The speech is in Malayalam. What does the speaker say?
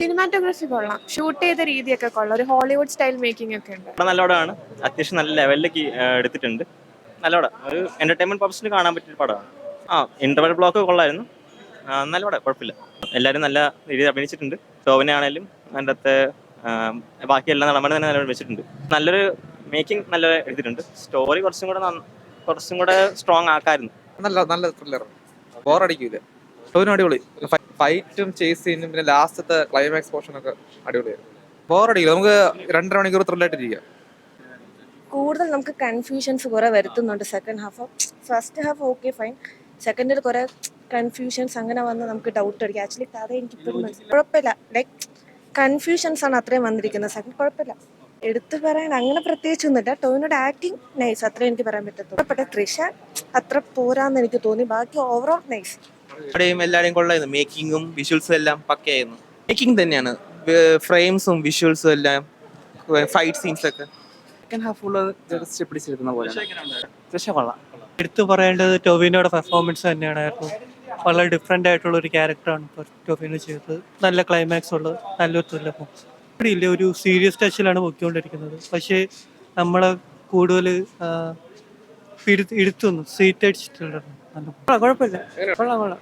സിനിമാറ്റോഗ്രഫി കൊള്ളാം, ഷൂട്ട് ചെയ്ത രീതിയൊക്കെ കൊള്ളാം, ഒരു ഹോളിവുഡ് സ്റ്റൈൽ മേക്കിംഗ് ഒക്കെ ഉണ്ട്. പടം നല്ലോടാണ്, അത്യാവശ്യം നല്ല ലെവലിലേക്ക് എടുത്തിട്ടുണ്ട്. നല്ലോടെ ഒരു എന്റർടൈൻമെന്റ് പർപ്പസിന് കാണാൻ പറ്റിയ പടമാണ്. ഇന്റർവൽ ബ്ലോക്ക് കൊള്ളായിരുന്നു. നല്ലോടെ കുഴപ്പമില്ല. എല്ലാവരും നല്ല രീതിയിൽ അഭിനയിച്ചിട്ടുണ്ട്. ടോവിനെ ആണെങ്കിലും അതിൻ്റെ അകത്ത് ബാക്കി എല്ലാ നടന്മാരും തന്നെ നല്ലോണം വെച്ചിട്ടുണ്ട്. നല്ലൊരു മേക്കിംഗ് നല്ല എടുത്തിട്ടുണ്ട്. സ്റ്റോറി കുറച്ചും കൂടെ സ്ട്രോങ് ആക്കായിരുന്നു. നല്ല ത്രില്ലർ, ബോറടിക്കൂല. ടോവിനോ അടിപൊളി, ഫൈറ്റും ചേസ് സീനും പിന്നെ ലാസ്റ്റത്തെ ക്ലൈമാക്സ് പോർഷൻ ഒക്കെ അടിപൊളിയായിരുന്നു. ബോറടിക്കില്ല, നമുക്ക് 2.5 മണിക്കൂർ ത്രില്ലായിട്ടിരിക്കാം. കൂടുതൽ നമുക്ക് കൺഫ്യൂഷൻസ് കുറെ വരുത്തുന്നുണ്ട് second half. First half okay fine, സെക്കൻഡിൽ കുറെ കൺഫ്യൂഷൻസ് അങ്ങനെ വന്ന് നമുക്ക് ഡൗട്ട് അടിക്കും. ആക്ച്വലി കഥ എനിക്ക് ഇപ്പോഴും കുഴപ്പമില്ല, ലൈക്ക് കൺഫ്യൂഷൻസ് ആണ് അത്രയും വന്നിരിക്കുന്നത്. സെക്കൻഡ് കുഴപ്പമില്ല, എടുത്തു പറയാൻ അങ്ങനെ പ്രത്യേകിച്ചൊന്നുമില്ല. ടോവിനോട് ആക്ടിങ് നൈസ്, അത്രേ എനിക്ക് പറയാൻ പറ്റത്തുള്ളൂ. പക്ഷേ തൃഷ അത്ര പോരാന്ന് എനിക്ക് തോന്നി, ബാക്കി ഓവറോൾ നൈസ്. എല്ലാവരെയും കൊള്ളായിരുന്നു. മേക്കിങ്ങും വിഷ്വൽസും എല്ലാം പക്കയായിരുന്നു. മേക്കിംഗ് തന്നെയാണ്, ഫ്രെയിംസും വിഷ്വൽസും എല്ലാം, ഫൈറ്റ് സീൻസ് ഒക്കെ. സെക്കൻഡ് ഹാഫ് ഫുള്ള് ജസ്റ്റ് പിടിച്ചിരുന്ന പോലെ. തൃഷ കൊള്ളാം. എടുത്തു പറയേണ്ടത് ടോവിനോയുടെ പെർഫോമൻസ് തന്നെയായിരുന്നു. വളരെ ഡിഫറെൻ്റ് ആയിട്ടുള്ള ഒരു ക്യാരക്ടറാണ് ഇപ്പോൾ ടോവിനോ ചെയ്തത്. നല്ല ക്ലൈമാക്സ് ഉള്ളത്, നല്ലൊരു ത്രില്ലർ. ഇല്ല, ഒരു സീരിയസ് ടച്ചിലാണ് പൊയ്ക്കൊണ്ടിരിക്കുന്നത്. പക്ഷേ നമ്മളെ കൂടുതൽ ഇരുത്തുന്നു, സീറ്റ് അടിച്ചിട്ടുള്ളത്. കുഴപ്പമില്ല, കൊള്ളാം.